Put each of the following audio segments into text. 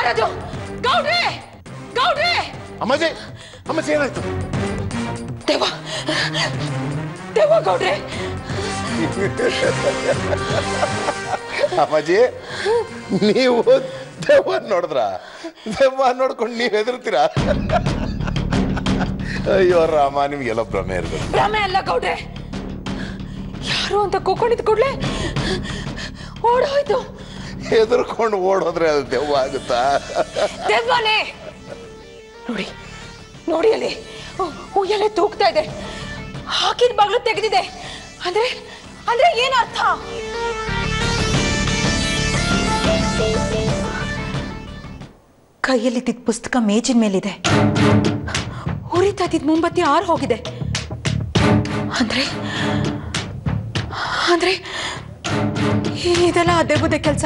ಯಾರದು? ಗೌಡ್ರೆ, ಗೌಡ್ರೆ! ಅಮ್ಮಾಜಿ, ಅಮ್ಮಾಜಿ ಏನಾಯ್ತು? ದೇವ, ದೇವ ಗೌಡ್ರೆ. ಅಮ್ಮಾಜಿ, ನೀವು ದೆವ್ವ ನೋಡಿದ್ರ? ದೆವ್ವ ನೋಡ್ಕೊಂಡು ನೀವು ಹೆದರ್ತೀರಾ? ಅಯ್ಯೋ ರಾಮ, ನಿಮ್ಗೆಲ್ಲ ಭ್ರಮೆ ಇರ್ಬೇಕು. ಭ್ರಮೆ ಅಲ್ಲ ಗೌಡ್ರೆ, ಯಾರು ಅಂತ ಕೂಕೊಂಡಿದ್ ಕೂಡ್ಲೆ ಓಡೋಯ್ತು. ಹೆದರ್ಕೊಂಡು ಓಡೋದ್ರೆ ಅದು ದೆವ್ವ ಆಗುತ್ತಾ? ದೆವ್ವನೇ. ನೋಡಿ ನೋಡಿ, ಅಲ್ಲಿ ಉಯ್ಯಲೆ ತೂಗ್ತಾ ಇದೆ, ಹಾಕಿದ ಬಾಗ್ಲು ತೆಗೆದಿದೆ. ಅಂದ್ರೆ ಅಂದ್ರೆ ಏನರ್ಥ? ಕೈಯಲ್ಲಿದ್ದ ಪುಸ್ತಕ ಮೇಜಿನ ಮೇಲಿದೆ, ಉರಿತಾ ಇದ್ದಿದ್ದ ಮೊಂಬತ್ತಿ ಆರು ಹೋಗಿದೆ. ಅಂದ್ರೆ ಅಂದ್ರೆ ಇದೆಲ್ಲ ಆ ದೆವ್ವದ ಕೆಲಸ.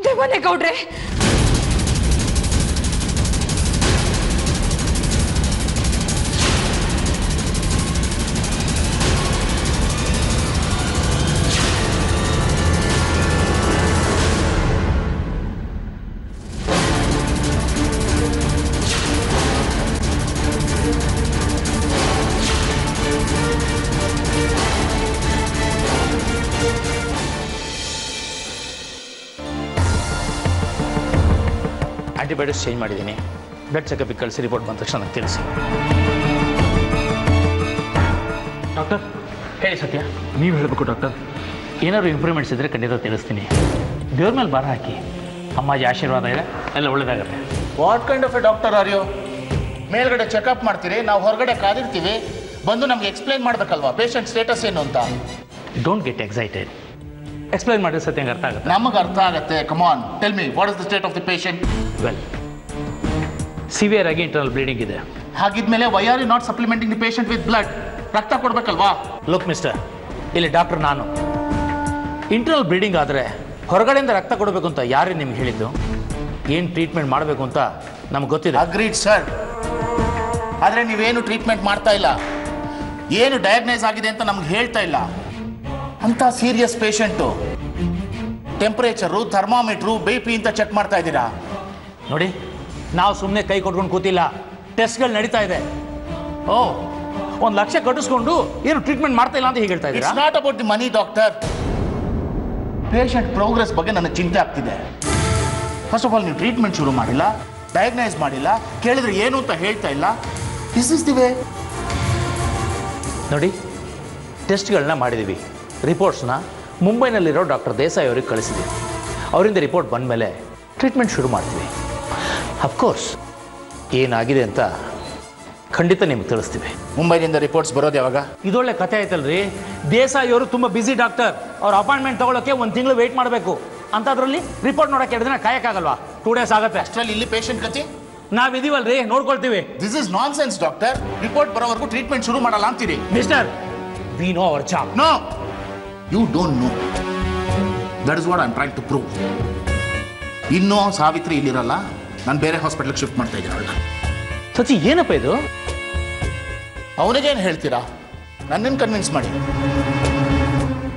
ದೆವ್ವನೇ ಗೌಡ್ರೆ. ಆಂಟಿಬಯೋಟಿಕ್ಸ್ ಚೇಂಜ್ ಮಾಡಿದ್ದೀನಿ. ಬ್ಲಡ್ ಚೆಕಪ್ಗೆ ಕಳಿಸಿ ರಿಪೋರ್ಟ್ ಬಂದ ತಕ್ಷಣ ನನಗೆ ತಿಳಿಸಿ. ಡಾಕ್ಟರ್ ಹೇಳಿ ಸತ್ಯ. ನೀವು ಹೇಳಬೇಕು ಡಾಕ್ಟರ್. ಏನಾದ್ರು ಇಂಪ್ರೂವ್ಮೆಂಟ್ಸ್ ಇದ್ದರೆ ಖಂಡಿತ ತಿಳಿಸ್ತೀನಿ. ದೇವ್ರ ಮೇಲೆ ಭಾರ ಹಾಕಿ, ಅಮ್ಮಾಜಿ ಆಶೀರ್ವಾದ ಇದೆ, ಎಲ್ಲ ಒಳ್ಳೇದಾಗುತ್ತೆ. What kind of a doctor are you? ಮೇಲ್ಗಡೆ ಚೆಕಪ್ ಮಾಡ್ತೀರಿ, ನಾವು ಹೊರಗಡೆ ಕಾದಿರ್ತೀವಿ, ಬಂದು ನಮ್ಗೆ ಎಕ್ಸ್ಪ್ಲೈನ್ ಮಾಡಬೇಕಲ್ವಾ ಪೇಷಂಟ್ ಸ್ಟೇಟಸ್ ಏನು ಅಂತ. Don't get excited. ಎಕ್ಸ್ಪ್ಲೈನ್ ಮಾಡಿದ್ರೆ ಸತ್ಯ ಅರ್ಥ ಆಗುತ್ತೆ. ನಮಗೆ ಅರ್ಥ ಆಗುತ್ತೆ. Come on, tell me, what is the state of the patient? Well, severe ಆಗಿ ಇಂಟರ್ನಲ್ ಬ್ಲೀಡಿಂಗ್ ಇದೆ. ಹಾಗಿದ್ಮೇಲೆ why are you not supplementing the patient with blood? ರಕ್ತ ಕೊಡ್ಬೇಕಲ್ವಾ? ಲುಕ್ ಮಿಸ್ಟರ್, ಇಲ್ಲಿ ಡಾಕ್ಟರ್ ನಾನು. ಇಂಟರ್ನಲ್ ಬ್ಲೀಡಿಂಗ್ ಆದರೆ ಹೊರಗಡೆಯಿಂದ ರಕ್ತ ಕೊಡಬೇಕು ಅಂತ ಯಾರೇ ನಿಮ್ಗೆ ಹೇಳಿದ್ದು? ಏನು ಟ್ರೀಟ್ಮೆಂಟ್ ಮಾಡಬೇಕು ಅಂತ ನಮ್ಗೆ ಗೊತ್ತಿದೆ. Agreed sir. ಆದರೆ ನೀವೇನು ಟ್ರೀಟ್ಮೆಂಟ್ ಮಾಡ್ತಾ ಇಲ್ಲ, ಏನು ಡಯಾಗ್ನೈಸ್ ಆಗಿದೆ ಅಂತ ನಮ್ಗೆ ಹೇಳ್ತಾ ಇಲ್ಲ. ಅಂತ serious patient, temperature, thermometer, BP ಅಂತ ಚೆಕ್ ಮಾಡ್ತಾ ಇದ್ದೀರಾ. ನೋಡಿ, ನಾವು ಸುಮ್ಮನೆ ಕೈ ಕೊಟ್ಕೊಂಡು ಕೂತಿಲ್ಲ, ಟೆಸ್ಟ್ಗಳು ನಡೀತಾ ಇದೆ. ಓ, 1 ಲಕ್ಷ ಕಟ್ಟಿಸ್ಕೊಂಡು ಏನು ಟ್ರೀಟ್ಮೆಂಟ್ ಮಾಡ್ತಾ ಇಲ್ಲ ಅಂತ ಹೀಗೆ ಹೇಳ್ತಾ ಇದ್ದೀರಾ? It's not about the money doctor. Patient progress ಬಗ್ಗೆ ನನಗೆ ಚಿಂತೆ ಆಗ್ತಿದೆ. ಫಸ್ಟ್ ಆಫ್ ಆಲ್, ನೀವು ಟ್ರೀಟ್ಮೆಂಟ್ ಶುರು ಮಾಡಿಲ್ಲ, ಡಯಾಗ್ನೈಸ್ ಮಾಡಿಲ್ಲ, ಕೇಳಿದ್ರೆ ಏನು ಅಂತ ಹೇಳ್ತಾ ಇಲ್ಲ. This is the way. ನೋಡಿ, ಟೆಸ್ಟ್ಗಳನ್ನ ಮಾಡಿದ್ದೀವಿ, ರಿಪೋರ್ಟ್ಸ್ನ ಮುಂಬೈನಲ್ಲಿರೋ ಡಾಕ್ಟರ್ ದೇಸಾಯಿ ಅವ್ರಿಗೆ ಕಳಿಸಿದ್ದೀವಿ. ಅವರಿಂದ ರಿಪೋರ್ಟ್ ಬಂದ ಮೇಲೆ ಟ್ರೀಟ್ಮೆಂಟ್ ಶುರು ಮಾಡ್ತೀವಿ. ಅಫ್ಕೋರ್ಸ್ ಏನಾಗಿದೆ ಅಂತ ಖಂಡಿತ ನಿಮ್ಗೆ ತಿಳಿಸ್ತೀವಿ. ಮುಂಬೈನಿಂದ ರಿಪೋರ್ಟ್ಸ್ ಬರೋದು ಯಾವಾಗ? ಇದೊಳ್ಳೆ ಕಥೆ ಆಯ್ತಲ್ರಿ. ದೇಸಾಯಿ ಅವರು ತುಂಬ ಬ್ಯುಸಿ ಡಾಕ್ಟರ್, ಅವ್ರ ಅಪಾಯಿಂಟ್ಮೆಂಟ್ ತೊಗೊಳಕ್ಕೆ 1 ತಿಂಗಳು ವೆಯ್ಟ್ ಮಾಡಬೇಕು. ಅಂಥದ್ರಲ್ಲಿ ರಿಪೋರ್ಟ್ ನೋಡೋಕೆ 2 ದಿನ ಕಾಯಕ್ಕಾಗಲ್ವಾ? 2 ಡೇಸ್ ಆಗುತ್ತೆ. ಅಷ್ಟರಲ್ಲಿ ಇಲ್ಲಿ ಪೇಷಂಟ್ ಗತಿ ನಾವಿದೀವಲ್ರಿ, ನೋಡ್ಕೊಳ್ತೀವಿ. This is nonsense doctor. Report ಬರೋವರೆಗೂ ಟ್ರೀಟ್ಮೆಂಟ್ ಶುರು ಮಾಡಲ್ಲ ಅಂತೀರಿ. Mister, we know our job. No, you don't know. That is what I am trying to prove. ಇನ್ನೂ ಸಾವಿತ್ರಿ ಇಲ್ಲಿರಲ್ಲ, ನಾನು ಬೇರೆ ಹಾಸ್ಪಿಟಲ್ಗೆ ಶಿಫ್ಟ್ ಮಾಡ್ತಾ ಇದ್ದೀನಿ. ಸಚಿ, ಏನಪ್ಪ ಇದು? ಅವನಿಗೇನು ಹೇಳ್ತೀರಾ? ನನ್ನನ್ನು ಕನ್ವಿನ್ಸ್ ಮಾಡಿ.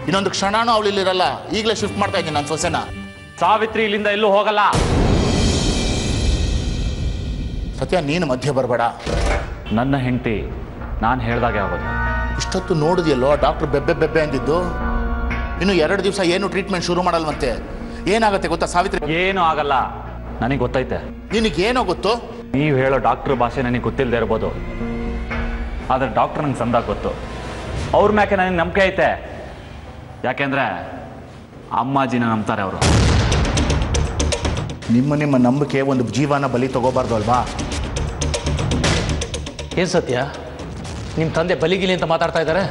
ಇನ್ನೊಂದು ಕ್ಷಣನೂ ಅವಳು ಇಲ್ಲಿರಲ್ಲ, ಈಗಲೇ ಶಿಫ್ಟ್ ಮಾಡ್ತಾ ಇದ್ದೀನಿ ನನ್ನ ಸೊಸೆನ. ಸಾವಿತ್ರಿ ಇಲ್ಲಿಂದ ಎಲ್ಲೂ ಹೋಗಲ್ಲ. ಸತ್ಯ, ನೀನು ಮಧ್ಯೆ ಬರಬೇಡ. ನನ್ನ ಹೆಂಡತಿ ನಾನು ಹೇಳ್ದಾಗೆ ಆಗೋದು. ಇಷ್ಟೊತ್ತು ನೋಡಿದ್ಯಲ್ಲೋ ಡಾಕ್ಟರ್ ಬೆಬ್ಬೆ ಅಂದಿದ್ದು. ಇನ್ನು 2 ದಿವಸ ಏನು ಟ್ರೀಟ್ಮೆಂಟ್ ಶುರು ಮಾಡಲ್ವಂತೆ. ಏನಾಗುತ್ತೆ ಗೊತ್ತಾ ಸಾವಿತ್ರಿ? ಏನೂ ಆಗಲ್ಲ, ನನಗೆ ಗೊತ್ತೈತೆ. ನಿನಗೇನೋ ಗೊತ್ತು? ನೀವು ಹೇಳೋ ಡಾಕ್ಟ್ರ್ ಭಾಷೆ ನನಗೆ ಗೊತ್ತಿಲ್ಲದೆ ಇರ್ಬೋದು, ಆದರೆ ಡಾಕ್ಟ್ರ್ ನಂಗೆ ಸಂದಾಗ ಗೊತ್ತು. ಅವ್ರ ಮ್ಯಾಕೆ ನನಗೆ ನಂಬಿಕೆ ಐತೆ. ಯಾಕೆಂದರೆ ಅಮ್ಮಾಜಿನ ನಂಬ್ತಾರೆ ಅವರು. ನಿಮ್ಮ ನಂಬಿಕೆ ಒಂದು ಜೀವನ ಬಲಿ ತಗೋಬಾರ್ದು ಅಲ್ವಾ? ಏನು ಸತ್ಯ, ನಿಮ್ಮ ತಂದೆ ಬಲಿಗಿಲಿ ಅಂತ ಮಾತಾಡ್ತಾ ಇದ್ದಾರೆ?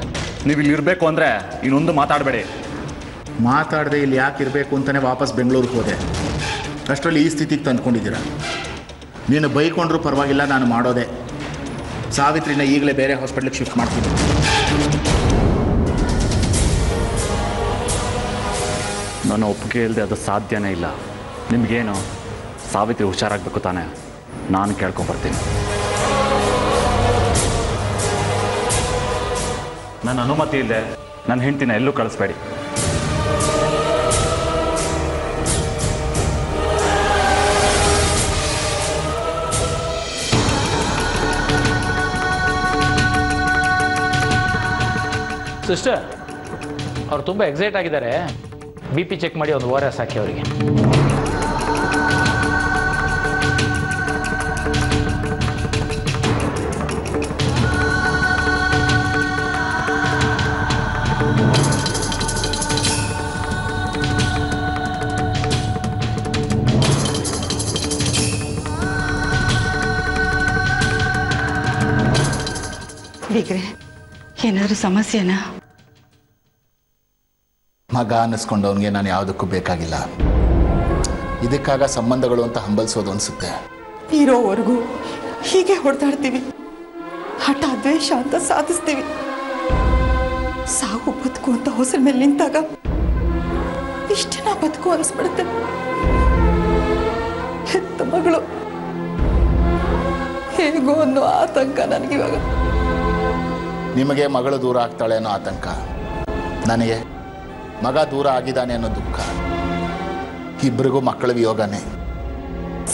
ನೀವು ಇಲ್ಲಿ ಇರಬೇಕು ಅಂದರೆ ಇನ್ನೊಂದು ಮಾತಾಡಬೇಡಿ. ಮಾತಾಡದೆ ಇಲ್ಲಿ ಯಾಕೆ ಇರಬೇಕು ಅಂತಲೇ ವಾಪಸ್ ಬೆಂಗಳೂರಿಗೆ ಹೋದೆ. ಅಷ್ಟರಲ್ಲಿ ಈ ಸ್ಥಿತಿಗೆ ತಂದ್ಕೊಂಡಿದ್ದೀರಾ. ನೀನು ಬೈಕೊಂಡ್ರೂ ಪರವಾಗಿಲ್ಲ, ನಾನು ಮಾಡೋದೆ. ಸಾವಿತ್ರಿನ ಈಗಲೇ ಬೇರೆ ಹಾಸ್ಪಿಟ್ಲಿಗೆ ಶಿಫ್ಟ್ ಮಾಡ್ತೀನಿ. ನಾನು ಒಪ್ಪಿಗೆ ಇಲ್ಲದೆ ಅದು ಸಾಧ್ಯನೇ ಇಲ್ಲ. ನಿಮಗೇನು ಸಾವಿತ್ರಿ ಹುಷಾರಾಗಬೇಕು ತಾನೆ, ನಾನು ಕೇಳ್ಕೊಂಬರ್ತೀನಿ. ನನ್ನ ಅನುಮತಿ ಇಲ್ಲದೆ ನನ್ನ ಹೆಂಡ್ತಿನ ಎಲ್ಲೂ ಕಳಿಸ್ಬೇಡಿ. ಸಿಸ್ಟರ್, ಅವ್ರು ತುಂಬ ಎಕ್ಸೈಟ್ ಆಗಿದ್ದಾರೆ. BP ಚೆಕ್ ಮಾಡಿ ಒಂದು ORS ಹಾಕಿ ಅವರಿಗೆ. ಬೀಗ್ರೆ, ಏನಾದರೂ ಸಮಸ್ಯೆನಾ? ಮಗ ಅನ್ನಿಸ್ಕೊಂಡವನಿಗೆ ನಾನು ಯಾವುದಕ್ಕೂ ಬೇಕಾಗಿಲ್ಲ. ಇದಕ್ಕಾಗ ಸಂಬಂಧಗಳು ಅಂತ ಹಂಬಲಿಸೋದು ಅನಿಸುತ್ತೆ. ಇರೋವರೆಗೂ ಹೀಗೆ ಹೊಡೆದಾಡ್ತೀವಿ, ಹಠ ದ್ವೇಷ ಅಂತ ಸಾಧಿಸ್ತೀವಿ. ಸಾವು ಬದುಕು ಅಂತ ಹೊಸರ ಮೇಲೆ ನಿಂತಾಗ ಇಷ್ಟೇನ ಬದುಕು ಅನಿಸ್ಬಿಡುತ್ತೆ. ಹೆತ್ತ ಮಗಳು ಹೇಗೋ ಅನ್ನೋ ಆತಂಕ ನನಗಿವಾಗ. ನಿಮಗೆ ಮಗಳು ದೂರ ಆಗ್ತಾಳೆ ಅನ್ನೋ ಆತಂಕ, ನನಗೆ ಮಗ ದೂರ ಆಗಿದ್ದಾನೆ ಅನ್ನೋ ದುಃಖ. ಇಬ್ಬರಿಗೂ ಮಕ್ಕಳ ವಿಯೋಗನೇ.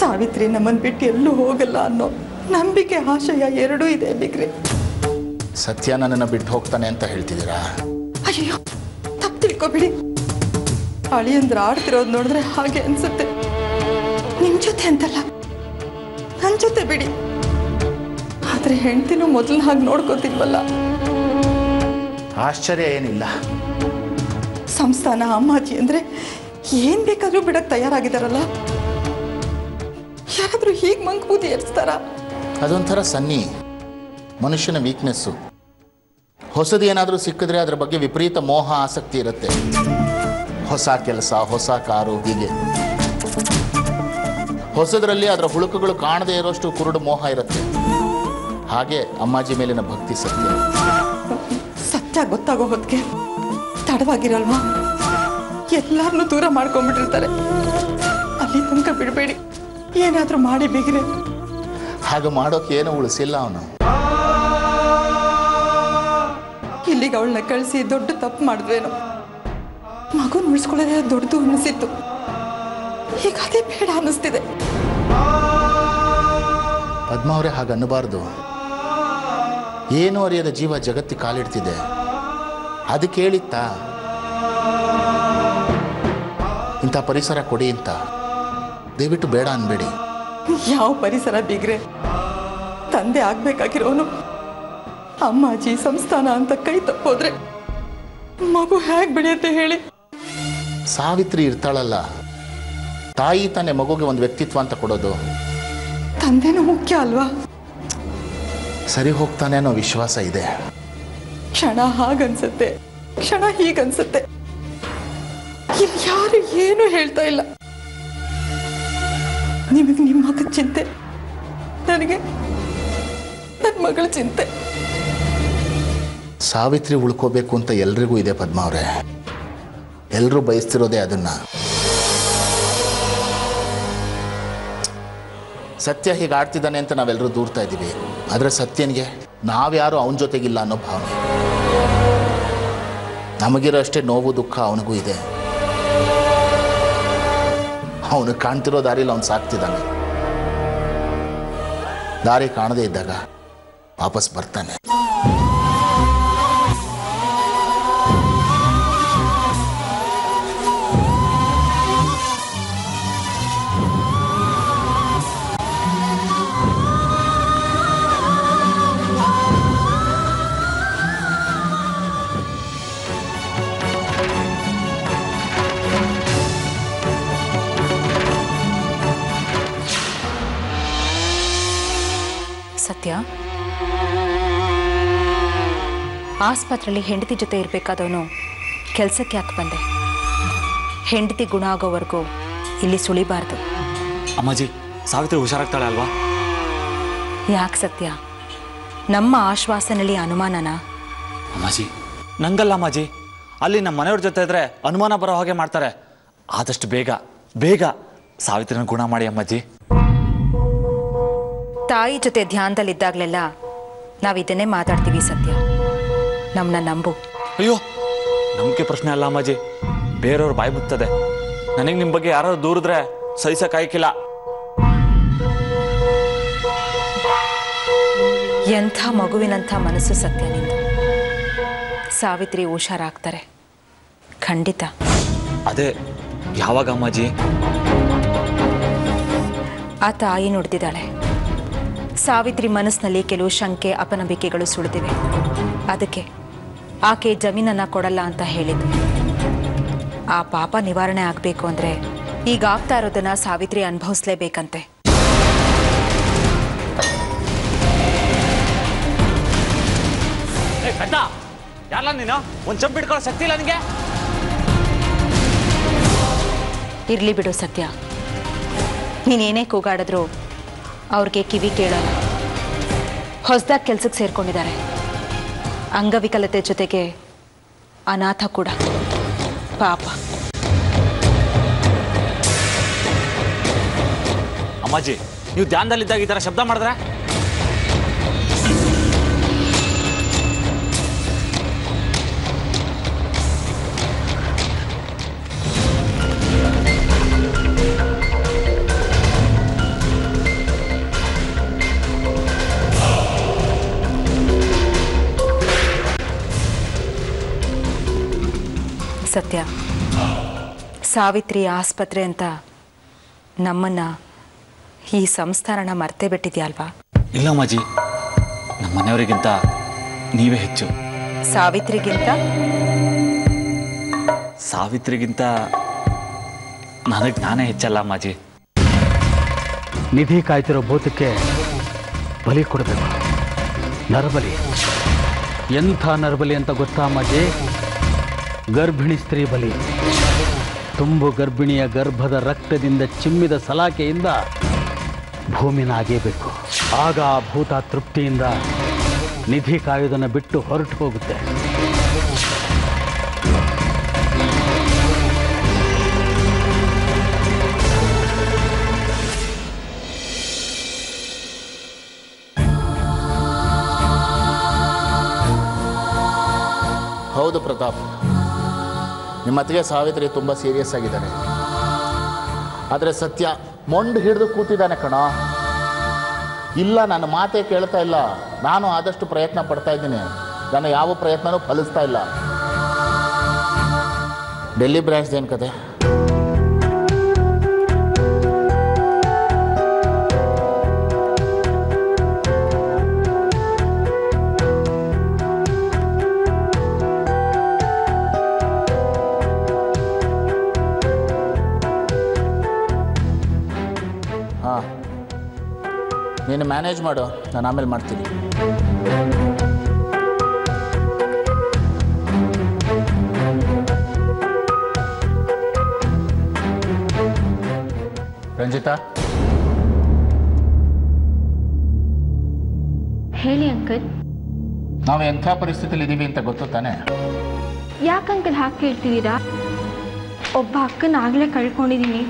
ಸಾವಿತ್ರಿ ನಮ್ಮನ್ನು ಬಿಟ್ಟು ಎಲ್ಲೂ ಹೋಗಲ್ಲ ಅನ್ನೋ ನಂಬಿಕೆ, ಆಶಯ ಎರಡೂ ಇದೆ ಬಿಗ್ರೆ. ಸತ್ಯ ನನ್ನನ್ನು ಬಿಟ್ಟು ಹೋಗ್ತಾನೆ ಅಂತ ಹೇಳ್ತಿದ್ದೀರಾ? ಅಯ್ಯೋ, ತಪ್ಪು ತಿಳ್ಕೊಬಿಡಿ. ಅಳಿಯಂದ್ರ ಆಡ್ತಿರೋದು ನೋಡಿದ್ರೆ ಹಾಗೆ ಅನ್ಸುತ್ತೆ. ನಿಮ್ ಜೊತೆ ಅಂತಲ್ಲ, ನನ್ನ ಜೊತೆ ಬಿಡಿ. ಆದ್ರೆ ಹೆಂಡ್ತಿನೂ ಮೊದಲು ಹಾಗೆ ನೋಡ್ಕೋತಿಲ್ವಲ್ಲ. ಆಶ್ಚರ್ಯ ಏನಿಲ್ಲ. ಸಂಸ್ಥಾನ ಅಮ್ಮಾಜಿ ಅಂದ್ರೆ ಏನ್ ಬೇಕಾದ್ರೂ ಬಿಡಕ್ ತಯಾರಾಗಿದಾರಲ್ಲ. ಯಾರಾದ್ರೂ ಹೀಗೆ ಮಂಕ್ಬೂದಿ ಏರಿಸ್ತಾರ? ಅದೊಂಥರ ಸನ್ನಿ, ಮನುಷ್ಯನ ವೀಕ್ನೆಸ್ಸು. ಹೊಸದು ಏನಾದರೂ ಸಿಕ್ಕಿದ್ರೆ ಅದರ ಬಗ್ಗೆ ವಿಪರೀತ ಮೋಹ, ಆಸಕ್ತಿ ಇರುತ್ತೆ. ಹೊಸ ಕೆಲಸ, ಹೊಸ ಕಾರು, ಹೀಗೆ ಹೊಸದರಲ್ಲಿ ಅದರ ಹುಳುಕುಗಳು ಕಾಣದೇ ಇರೋಷ್ಟು ಕುರುಡು ಮೋಹ ಇರುತ್ತೆ. ಹಾಗೆ ಅಮ್ಮಾಜಿ ಮೇಲಿನ ಭಕ್ತಿ ಸತ್ಯ. ಸತ್ಯ ಗೊತ್ತಾಗೋ ಹೊತ್ತಿಗೆ ತಡವಾಗಿರಲ್ವಾ? ಎಲ್ಲಾರನ್ನೂ ದೂರ ಮಾಡ್ಕೊಂಡ್ಬಿಟ್ಟಿರ್ತಾರೆ. ಅಲ್ಲಿ ತನಕ ಬಿಡಬೇಡಿ, ಏನಾದ್ರೂ ಮಾಡಿ ಬಿಗ್ರೆ. ಹಾಗೆ ಮಾಡೋಕೆ ಏನೂ ಉಳಿಸಿಲ್ಲ ಅವನು. ಇಲ್ಲಿಗೆ ಅವಳನ್ನ ಕಳಿಸಿ ದೊಡ್ಡ ತಪ್ಪು ಮಾಡಿದ್ವೇನೋ. ಮಗುನ ಉಳಿಸ್ಕೊಳ್ಳೋದೇ ದೊಡ್ಡದು ಅನ್ನಿಸಿತ್ತು. ಈಗ ಅದೇ ಬೇಡ ಅನ್ನಿಸ್ತಿದೆ. ಪದ್ಮ ಅವರೇ, ಹಾಗೆ ಅನ್ನಬಾರ್ದು. ಏನೂ ಅರಿಯದ ಜೀವ ಜಗತ್ತಿ ಕಾಲಿಡ್ತಿದೆ. ಅದಕ್ಕೆ ಹೇಳಿತ್ತಾ ಇಂಥ ಪರಿಸರ ಕೊಡಿ ಅಂತ? ದಯವಿಟ್ಟು ಬೇಡ ಅನ್ಬೇಡಿ. ಯಾವ ಪರಿಸರ ಬಿಗ್ರೆ? ತಂದೆ ಆಗ್ಬೇಕಾಗಿರೋನು ಅಮ್ಮಾಜಿ ಸಂಸ್ಥಾನ ಅಂತ ಕೈ ತಪ್ಪೋದ್ರೆ ಮಗು ಹೇಗೆ ಬೆಳೆಯುತ್ತೆ ಹೇಳಿ? ಸಾವಿತ್ರಿ ಇರ್ತಾಳಲ್ಲ, ತಾಯಿ ತಾನೇ ಮಗುಗೆ ಒಂದು ವ್ಯಕ್ತಿತ್ವ ಅಂತ ಕೊಡೋದು. ತಂದೆನೂ ಮುಖ್ಯ ಅಲ್ವಾ? ಸರಿ ಹೋಗ್ತಾನೆ ಅನ್ನೋ ವಿಶ್ವಾಸ ಇದೆ. ಕ್ಷಣ ಹಾಗನ್ಸುತ್ತೆ, ಕ್ಷಣ ಹೀಗನ್ಸುತ್ತೆ. ಇಲ್ಲಿ ಯಾರು ಏನು ಹೇಳ್ತಾ ಇಲ್ಲ. ನಿಮಗೆ ನಿಮ್ಮ ಮಗನ ಚಿಂತೆ, ನನಗೆ ನನ್ನ ಮಗಳ ಚಿಂತೆ. ಸಾವಿತ್ರಿ ಉಳ್ಕೋಬೇಕು ಅಂತ ಎಲ್ರಿಗೂ ಇದೆ ಪದ್ಮ ಅವರೇ. ಎಲ್ಲರೂ ಬಯಸ್ತಿರೋದೇ ಅದನ್ನ. ಸತ್ಯ ಹೀಗೆ ಆಡ್ತಿದ್ದಾನೆ ಅಂತ ನಾವೆಲ್ಲರೂ ದೂರ್ತಾ ಇದ್ದೀವಿ. ಆದರೆ ಸತ್ಯನಿಗೆ ನಾವ್ಯಾರು ಅವನ ಜೊತೆಗಿಲ್ಲ ಅನ್ನೋ ಭಾವನೆ. ನಮಗಿರೋ ಅಷ್ಟೇ ನೋವು, ದುಃಖ ಅವನಿಗೂ ಇದೆ. ಅವನು ಕಾಣ್ತಿರೋ ದಾರಿಲಿ ಅವನು ಸಾಕ್ತಿದ್ದಾನೆ. ದಾರಿ ಕಾಣದೇ ಇದ್ದಾಗ ವಾಪಸ್ ಬರ್ತಾನೆ. ಸತ್ಯ, ಆಸ್ಪತ್ರೆಯಲ್ಲಿ ಹೆಂಡತಿ ಜೊತೆ ಇರಬೇಕಾದವನು ಕೆಲಸಕ್ಕೆ ಯಾಕೆ ಬಂದೆ? ಹೆಂಡತಿ ಗುಣ ಆಗೋವರೆಗೂ ಇಲ್ಲಿ ಸುಳಿಬಾರ್ದು. ಅಮ್ಮಾಜಿ, ಸಾವಿತ್ರಿ ಹುಷಾರಾಗ್ತಾಳೆ ಅಲ್ವಾ? ಯಾಕೆ ಸತ್ಯ, ನಮ್ಮ ಆಶ್ವಾಸನೆಯಲ್ಲಿ ಅನುಮಾನನಾ? ಅಮ್ಮಾಜಿ, ನಂಗಲ್ಲ ಅಮ್ಮಾಜಿ, ಅಲ್ಲಿ ನಮ್ಮ ಮನೆಯವ್ರ ಜೊತೆ ಇದ್ರೆ ಅನುಮಾನ ಬರೋ ಹಾಗೆ ಮಾಡ್ತಾರೆ. ಆದಷ್ಟು ಬೇಗ ಬೇಗ ಸಾವಿತ್ರಿನ ಗುಣ ಮಾಡಿ ಅಮ್ಮಾಜಿ. ತಾಯಿ ಜೊತೆ ಧ್ಯಾನದಲ್ಲಿದ್ದಾಗಲೆಲ್ಲ ನಾವು ಇದನ್ನೇ ಮಾತಾಡ್ತೀವಿ ಸತ್ಯ, ನಮ್ಮನ್ನ ನಂಬು. ಅಯ್ಯೋ, ನಂಬಿಕೆ ಪ್ರಶ್ನೆ ಅಲ್ಲ ಅಮ್ಮಾಜಿ, ಬೇರೆಯವ್ರು ಬಾಯಿ ಮುಗ್ತದೆ. ನನಗೆ ನಿಮ್ಮ ಬಗ್ಗೆ ಯಾರು ದೂರಿದ್ರೆ ಸಹಿಸಕ್ಕಾಯ್ಕಿಲ್ಲ. ಎಂಥ ಮಗುವಿನಂಥ ಮನಸ್ಸು ಸತ್ಯ ನಿಂದು. ಸಾವಿತ್ರಿ ಹುಷಾರಾಗ್ತಾರೆ, ಖಂಡಿತ. ಅದೇ ಯಾವಾಗ ಅಮ್ಮಾಜಿ? ಆ ತಾಯಿ ನುಡಿದಿದ್ದಾಳೆ, ಸಾವಿತ್ರಿ ಮನಸ್ಸಿನಲ್ಲಿ ಕೆಲವು ಶಂಕೆ ಅಪನಂಬಿಕೆಗಳು ಸುಳಿದಿವೆ, ಅದಕ್ಕೆ ಆಕೆ ಜಮೀನನ್ನು ಕೊಡಲ್ಲ ಅಂತ ಹೇಳಿದ್ವಿ. ಆ ಪಾಪ ನಿವಾರಣೆ ಆಗಬೇಕು ಅಂದರೆ ಈಗ ಆಗ್ತಾ ಇರೋದನ್ನ ಸಾವಿತ್ರಿ ಅನುಭವಿಸ್ಲೇಬೇಕಂತೆ. ಯಾರಲ್ಲ ನೀನು? ಒಂದು ಚಂಪ್ ಬಿಡ್ಕೊಳ್ಳೋ ಶಕ್ತಿ ಇಲ್ಲ ನಿನಗೆ? ಇರ್ಲಿ ಬಿಡು ಸತ್ಯ, ನೀನೇನೇ ಕೂಗಾಡಿದ್ರು ಅವ್ರಿಗೆ ಕಿವಿ ಕೇಳಲ್ಲ. ಹೊಸದಾಗಿ ಕೆಲ್ಸಕ್ಕೆ ಸೇರ್ಕೊಂಡಿದ್ದಾರೆ, ಅಂಗವಿಕಲತೆ ಜೊತೆಗೆ ಅನಾಥ ಕೂಡ, ಪಾಪ. ಅಮ್ಮಾಜಿ, ನೀವು ಧ್ಯಾನದಲ್ಲಿದ್ದಾಗ ಈ ಥರ ಶಬ್ದ ಮಾಡಿದ್ರೆ? ಸತ್ಯ, ಸಾವಿತ್ರಿ ಆಸ್ಪತ್ರೆ ಅಂತ ನಮ್ಮನ್ನ, ಈ ಸಂಸ್ಥಾನನ ಮರ್ತೇ ಬಿಟ್ಟಿದ್ಯಲ್ವಾ? ಇಲ್ಲ ಅಮ್ಮಾಜಿ, ನಮ್ಮ ಮನೆಯವರಿಗಿಂತ ನೀವೇ ಹೆಚ್ಚು. ಸಾವಿತ್ರಿಗಿಂತ ನನಗೆ ನಾನೇ ಹೆಚ್ಚಲ್ಲ ಅಮ್ಮಾಜಿ. ನಿಧಿ ಕಾಯ್ತಿರೋ ಭೂತಕ್ಕೆ ಬಲಿ ಕೊಡಬೇಕು, ನರಬಲಿ. ಎಂಥ ನರಬಲಿ ಅಂತ ಗೊತ್ತಾ ಅಮ್ಮಾಜಿ? ಗರ್ಭಿಣಿ ಸ್ತ್ರೀ ಬಲಿ. ತುಂಬು ಗರ್ಭಿಣಿಯ ಗರ್ಭದ ರಕ್ತದಿಂದ ಚಿಮ್ಮಿದ ಸಲಾಕೆಯಿಂದ ಭೂಮಿನ ಆಗೇಬೇಕು. ಆಗ ಆ ಭೂತ ತೃಪ್ತಿಯಿಂದ ನಿಧಿ ಕಾಯುವುದನ್ನು ಬಿಟ್ಟು ಹೊರಟು ಹೋಗುತ್ತೆ. ಹೌದು ಪ್ರತಾಪ್, ನಿಮ್ಮ ಅತ್ತಿಗೆ ಸಾವಿತ್ರಿ ತುಂಬ ಸೀರಿಯಸ್ ಆಗಿದ್ದಾನೆ. ಆದರೆ ಸತ್ಯ ಮೊಂಡು ಹಿಡಿದು ಕೂತಿದ್ದಾನೆ ಕಣೋ. ಇಲ್ಲ, ನನ್ನ ಮಾತೇ ಕೇಳ್ತಾ ಇಲ್ಲ. ನಾನು ಆದಷ್ಟು ಪ್ರಯತ್ನ ಪಡ್ತಾ ಇದ್ದೀನಿ, ನನ್ನ ಯಾವ ಪ್ರಯತ್ನನೂ ಫಲಿಸ್ತಾ ಇಲ್ಲ. ಡೆಲ್ಲಿ ಬ್ರಾಂಚ್ದೇನು ಕತೆ? ಹಾಂ, ನೀನು ಮ್ಯಾನೇಜ್ ಮಾಡು, ನಾನು ಆಮೇಲೆ ಮಾಡ್ತೀನಿ. ರಂಜಿತಾ, ಹೇಳಿ ಅಂಕಲ್. ನಾವು ಎಂಥ ಪರಿಸ್ಥಿತಿಯಲ್ಲಿ ಇದ್ದೀವಿ ಅಂತ ಗೊತ್ತು ತಾನೆ? ಯಾಕೆ ಅಂಕಲ್ ಹಾಕಿ ಕೇಳ್ತಿದ್ದೀರಾ? ಒಬ್ಬ ಅಕ್ಕನ ಆಗಲೇ ಕಳ್ಕೊಂಡಿದ್ದೀನಿ.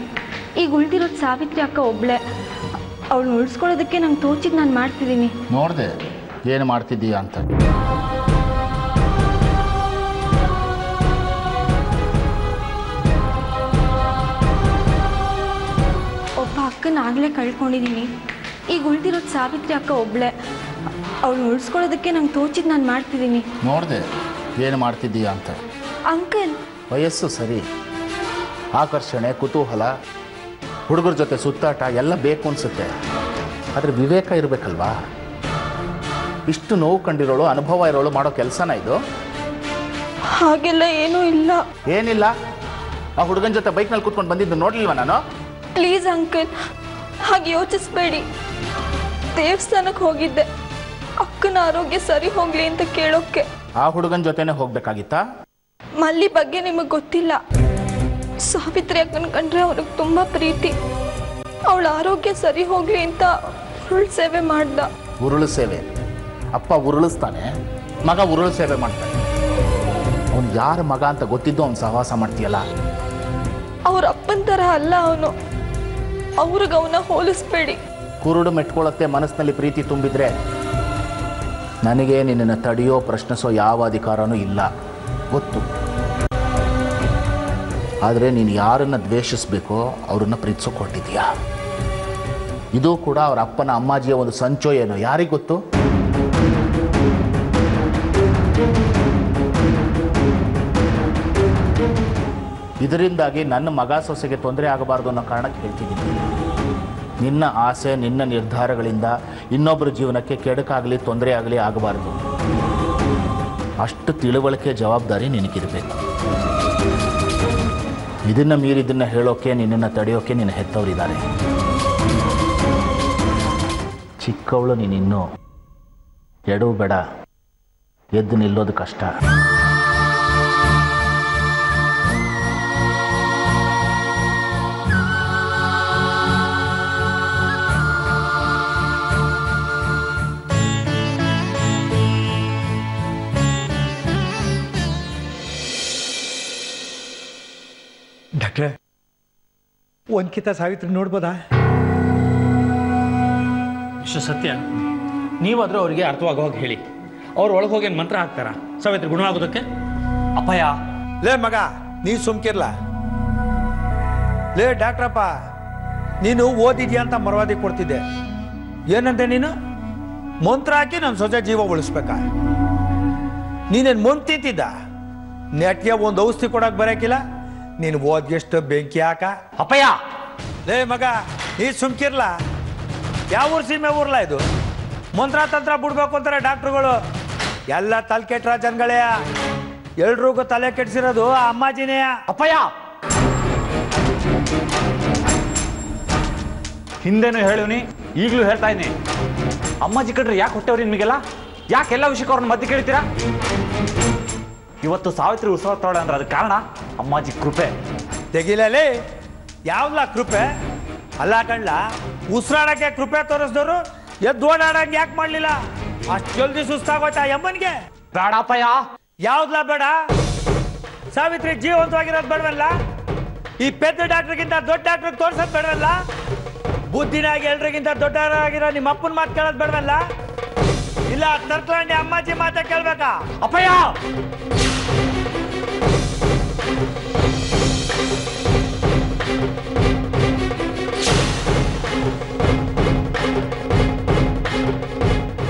ಈಗ ಉಳಿದಿರೋದು ಸಾವಿತ್ರಿ ಅಕ್ಕ ಒಬ್ಳೆ. ಅವಳು ಉಳಿಸ್ಕೊಳ್ಳೋದಕ್ಕೆ ನಂಗೆ ತೋಚಿದ್ದು ನಾನು ಮಾಡ್ತಿದ್ದೀನಿ. ನೋಡಿದೆ ಏನು ಮಾಡ್ತಿದ್ದೀಯಾ ಅಂತ. ಒಬ್ಬ ಅಕ್ಕನ ಆಗಲೇ ಕಳ್ಕೊಂಡಿದ್ದೀನಿ. ಈಗ ಉಳಿದಿರೋದು ಸಾವಿತ್ರಿ ಅಕ್ಕ ಒಬ್ಳೆ. ಅವಳು ಉಳಿಸ್ಕೊಳ್ಳೋದಕ್ಕೆ ನಂಗೆ ತೋಚಿದ್ದು ನಾನು ಮಾಡ್ತಿದ್ದೀನಿ. ನೋಡಿದೆ ಏನು ಮಾಡ್ತಿದ್ದೀಯಾ ಅಂತ. ಅಂಕಲ್, ವಯಸ್ಸು ಸರಿ, ಆಕರ್ಷಣೆ, ಕುತೂಹಲ, ಹುಡುಗರ ಜೊತೆ ಸುತ್ತಾಟ ಎಲ್ಲ ಬೇಕು ಅನಿಸುತ್ತೆ. ಆದರೆ ವಿವೇಕ ಇರಬೇಕಲ್ವಾ? ಇಷ್ಟು ನೋವು ಕಂಡಿರೋಳು, ಅನುಭವ ಇರೋಳು ಮಾಡೋ ಕೆಲಸನ ಇದು? ಹಾಗೆಲ್ಲ ಏನೂ ಇಲ್ಲ. ಏನಿಲ್ಲ? ಆ ಹುಡುಗನ ಜೊತೆ ಬೈಕ್ನಲ್ಲಿ ಕೂತ್ಕೊಂಡು ಬಂದಿದ್ದು ನೋಡ್ಲಿಲ್ವ ನಾನು? ಪ್ಲೀಸ್ ಅಂಕಲ್, ಹಾಗೆ ಯೋಚಿಸ್ಬೇಡಿ. ದೇವಸ್ಥಾನಕ್ಕೆ ಹೋಗಿದ್ದೆ ಅಕ್ಕನ ಆರೋಗ್ಯ ಸರಿ ಹೋಗಲಿ ಅಂತ ಕೇಳೋಕ್ಕೆ. ಆ ಹುಡುಗನ ಜೊತೆನೇ ಹೋಗ್ಬೇಕಾಗಿತ್ತಾ? ಮಲ್ಲಿ ಬಗ್ಗೆ ನಿಮಗೆ ಗೊತ್ತಿಲ್ಲ. ಸಾವಿತ್ರಿ ಅಕ್ಕನ ಕಂಡ್ರೆ ಅವ್ರಿಗೆ ತುಂಬ ಪ್ರೀತಿ. ಅವಳ ಆರೋಗ್ಯ ಸರಿ ಹೋಗಲಿ ಅಂತ ಉರುಳು ಸೇವೆ ಮಾಡ್ದ. ಉರುಳು ಸೇವೆ? ಅಪ್ಪ ಉರುಳಿಸ್ತಾನೆ, ಮಗ ಉರುಳು ಸೇವೆ ಮಾಡ್ತಾನೆ. ಅವನು ಯಾರ ಮಗ ಅಂತ ಗೊತ್ತಿದ್ದು ಅವ್ನು ಸಹವಾಸ ಮಾಡ್ತೀಯಲ್ಲ? ಅವ್ರ ಅಪ್ಪನ ಥರ ಅಲ್ಲ ಅವನು. ಅವ್ರಿಗೆ ಅವನ ಹೋಲಿಸ್ಬೇಡಿ. ಕುರುಡು ಮೆಟ್ಕೊಳ್ಳುತ್ತೆ ಮನಸ್ಸಿನಲ್ಲಿ ಪ್ರೀತಿ ತುಂಬಿದ್ರೆ ನನಗೆ ನಿನ್ನನ್ನು ತಡೆಯೋ ಪ್ರಶ್ನಿಸೋ ಯಾವ ಅಧಿಕಾರನೂ ಇಲ್ಲ, ಗೊತ್ತು. ಆದರೆ ನೀನು ಯಾರನ್ನು ದ್ವೇಷಿಸಬೇಕೋ ಅವರನ್ನು ಪ್ರೀತಿಸೋಕೆ ಹೊರಟಿದೀಯಾ? ಇದು ಕೂಡ ಅವರ ಅಪ್ಪನ ಅಮ್ಮಾಜಿಯ ಒಂದು ಸಂಚೋ ಏನೋ, ಯಾರಿಗೆ ಗೊತ್ತು? ಇದರಿಂದಾಗಿ ನನ್ನ ಮಗ ಸೊಸೆಗೆ ತೊಂದರೆ ಆಗಬಾರ್ದು ಅನ್ನೋ ಕಾರಣಕ್ಕೆ ಹೇಳ್ತಿದ್ದೀನಿ. ನಿನ್ನ ಆಸೆ ನಿನ್ನ ನಿರ್ಧಾರಗಳಿಂದ ಇನ್ನೊಬ್ಬರ ಜೀವನಕ್ಕೆ ಕೆಡುಕಾಗಲಿ ತೊಂದರೆ ಆಗಲಿ ಆಗಬಾರ್ದು. ಅಷ್ಟು ತಿಳುವಳಿಕೆ ಜವಾಬ್ದಾರಿ ನಿನಗಿರಬೇಕು. ಇದನ್ನು ಮೀರಿದ್ದನ್ನು ಹೇಳೋಕ್ಕೆ ನಿನ್ನನ್ನು ತಡೆಯೋಕ್ಕೆ ನಿನ್ನ ಹೆತ್ತವರಿದ್ದಾರೆ. ಚಿಕ್ಕವಳು ನೀನಿನ್ನೂ ಎಡವು ಬೇಡ, ಎದ್ದು ನಿಲ್ಲೋದು ಕಷ್ಟ. ಡಾಕ್ಟ್ರೆ, ಒಂದ್ಕಿತ ಸಾವಿತ್ರಿ ನೋಡ್ಬೋದಾ? ಇಷ್ಟು ಸತ್ಯ. ನೀವಾದರೂ ಅವರಿಗೆ ಅರ್ಥವಾಗುವಾಗ ಹೇಳಿ. ಅವ್ರು ಒಳಗೆ ಹೋಗಿ ಮಂತ್ರ ಹಾಕ್ತಾರ ಸಾವಿತ್ರಿ ಗುಣ ಆಗೋದಕ್ಕೆ? ಅಪ್ಪಯ್ಯ, ಲೇ ಮಗ, ನೀ ಸುಮ್ಕಿರ್ಲ. ಲೇ ಡಾಕ್ಟ್ರಪ್ಪ, ನೀನು ಓದಿದ್ಯಾ ಅಂತ ಮರವಾದಿ ಕೊಡ್ತಿದ್ದೆ. ಏನಂತೆ ನೀನು? ಮಂತ್ರ ಹಾಕಿ ನನ್ನ ಸೊಸೆ ಜೀವ ಉಳಿಸ್ಬೇಕಾ? ನೀನೇನು ಮುಂದೆ ತಿಂತಿದ್ದ? ನೆಟ್ಗೆ ಒಂದು ಔಷಧಿ ಕೊಡಕ್ಕೆ ಬರೋಕಿಲ್ಲ. ನೀನು ಓದ್ಗೆಷ್ಟು ಬೆಂಕಿ ಹಾಕ. ಅಪ್ಪಯ್ಯ, ಲೇ ಮಗ, ನೀ ಸುಮ್ಕಿರ್ಲ. ಯಾವ ಊರು ಸೀಮೆ ಊರ್ಲ ಇದು? ಮಂತ್ರ ತಂತ್ರ ಬಿಡ್ಬೇಕು ಅಂತಾರೆ ಡಾಕ್ಟ್ರುಗಳು. ಎಲ್ಲ ತಲೆ ಕೆಟ್ಟ ಜನಗಳೇ. ಎಲ್ರಿಗೂ ತಲೆ ಕೆಡ್ಸಿರೋದು ಆ ಅಮ್ಮಾಜಿನೇ. ಅಪ್ಪಯ್ಯ, ಹಿಂದೆನೂ ಹೇಳಿವ್ನಿ, ಈಗಲೂ ಹೇಳ್ತಾ ಇದ್ದೀನಿ. ಅಮ್ಮಾಜಿ ಕಡ್ರಿ ಯಾಕೆ ಹೊಟ್ಟೆವ್ರಿ ನಿಮಗೆಲ್ಲ? ಯಾಕೆ ಎಲ್ಲ ವಿಷಯಕ್ಕೆ ಅವ್ರನ್ನ ಮಧ್ಯೆ ಕೇಳ್ತೀರಾ? ಇವತ್ತು ಸಾವಿತ್ರಿ ಉತ್ಸವ ತೋಳ ಅಂದ್ರೆ ಅದಕ್ಕೆ ಕಾರಣ ಅಮ್ಮಾಜಿ ಕೃಪೆ. ತೆಗಿಲೇ ಯಾವ್ಲ ಕೃಪೆ? ಅಲ್ಲ ಕಣ್ಲ, ಉಸಿರಾಡಕ್ಕೆ ಕೃಪೆ ತೋರಿಸಿದವರು ಎದ್ದು ಓಡಾಡಂಗೆ ಯಾಕೆ ಮಾಡ್ಲಿಲ್ಲ? ಅಷ್ಟು ಜಲ್ದಿ ಸುಸ್ತಾಗೋಯ್ತಾ ಯಮ್ಮನ್ಗೆ? ಬೇಡಪ್ಪಯ್ಯ. ಯಾವ್ದ್ಲ ಬೇಡ? ಸಾವಿತ್ರಿ ಜೀವಂತವಾಗಿರೋದು ಬೇಡವಲ್ಲ? ಈ ಪೆದ್ದ ಡಾಕ್ಟ್ರಿಗಿಂತ ದೊಡ್ಡ ಡಾಕ್ಟ್ರಿಗೆ ತೋರ್ಸೋದು ಬೇಡವಲ್ಲ? ಬುದ್ಧಿನಾಗಿ ಎಲ್ರಿಗಿಂತ ದೊಡ್ಡವರಾಗಿರೋ ನಿಮ್ಮ ಅಪ್ಪನ ಮಾತು ಕೇಳೋದು ಬೇಡವಲ್ಲ? ಇಲ್ಲ ತರ್ಕಂಡಿ ಅಮ್ಮಾಜಿ ಮಾತಾ ಕೇಳ್ಬೇಕಾ? ಅಪ್ಪಯ್ಯ,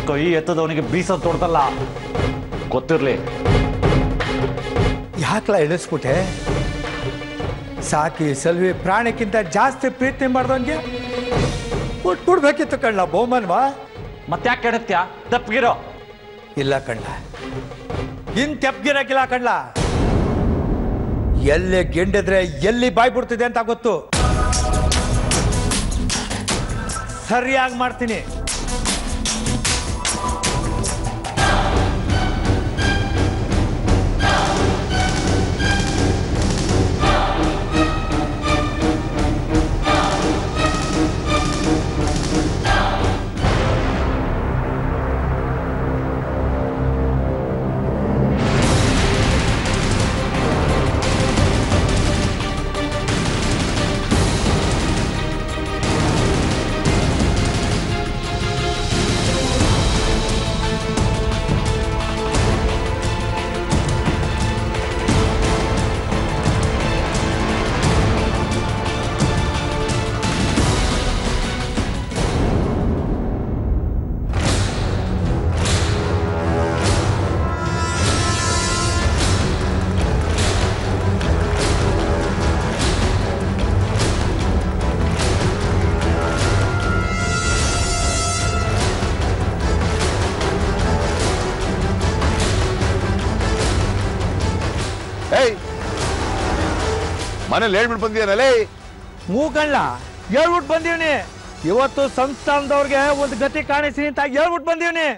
ಕೈ ಎತ್ತದವನಿಗೆ ಬೀಸೋದು ತೊಡ್ದಲ್ಲ, ಗೊತ್ತಿರ್ಲಿ. ಯಾಕಲ ಇಳಿಸ್ಬಿಟ್ಟೆ? ಸಾಕಿ ಸಲ್ವಿ ಪ್ರಾಣಕ್ಕಿಂತ ಜಾಸ್ತಿ ಪ್ರೀತಿ ಮಾಡ್ದಂಗೆ ಕೊಟ್ಬಿಡ್ಬೇಕಿತ್ತು ಕಣ್ಣ ಬಹುಮಾನವಾ. ಮತ್ತೆ ಯಾಕೆ ಕೆಡತ್ಯ? ತಪ್ಪಿಗಿರೋ. ಇಲ್ಲ ಕಣ್ಣ, ಇನ್ ತೆಪ್ಗಿರಕ್ಕಿಲ್ಲ ಕಣ್ಣ. ಎಲ್ಲಿ ಗೆಂಡಿದ್ರೆ ಎಲ್ಲಿ ಬಾಯ್ ಬಿಡ್ತಿದೆ ಅಂತ ಗೊತ್ತು. ಸರಿಯಾಗಿ ಮಾಡ್ತೀನಿ. ಮನೇಲಿ ಹೇಳ್ಬಿಟ್ಟು ಬಂದಿಯಾನಲ್ಲೇ? ಮೂಕಣ್ಣ ಹೇಳ್ಬಿಟ್ಟು ಬಂದೀವ್ನಿ. ಇವತ್ತು ಸಂಸ್ಥಾನದವ್ರಿಗೆ ಒಂದು ಗತಿ ಕಾಣಿಸಿ ಅಂತ ಹೇಳ್ಬಿಟ್ಟು ಬಂದೀವ್ನಿ.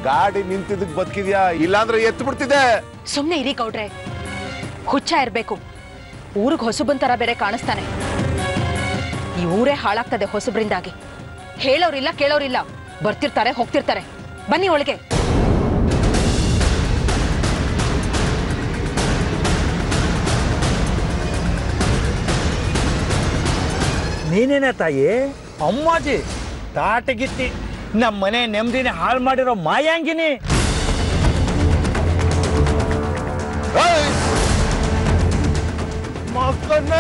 ಗಾಡಿ ನಿಂತಿದ್ದಕ್ಕೆ ಬದುಕಿದ್ಯಾ? ಇಲ್ಲಾಂದ್ರೆ ಎತ್ತು ಬಿಡ್ತಿದ್ದೆ. ಸುಮ್ಮನೆ ಇರಿ ಗೌಡ್ರೆ, ಹುಚ್ಚ ಇರ್ಬೇಕು. ಊರಿಗೆ ಹೊಸಬನ್ ತರ ಬೇರೆ ಕಾಣಿಸ್ತಾನೆ. ಈ ಊರೇ ಹಾಳಾಗ್ತದೆ ಹೊಸಬ್ರಿಂದಾಗಿ. ಹೇಳೋರಿಲ್ಲ ಕೇಳೋರಿಲ್ಲ, ಬರ್ತಿರ್ತಾರೆ ಹೋಗ್ತಿರ್ತಾರೆ. ಬನ್ನಿ ಒಳಗೆ. ನೀನೇನ ತಾಯಿ? ಅಮ್ಮಾಜಿ ತಾಟಗಿತ್ತಿ ನಮ್ಮ ಮನೆ ನೆಮ್ಮದಿನ ಹಾಳು ಮಾಡಿರೋ ಮಾಯಾಂಗಿನಿ. ಮಕ್ಕಳನ್ನ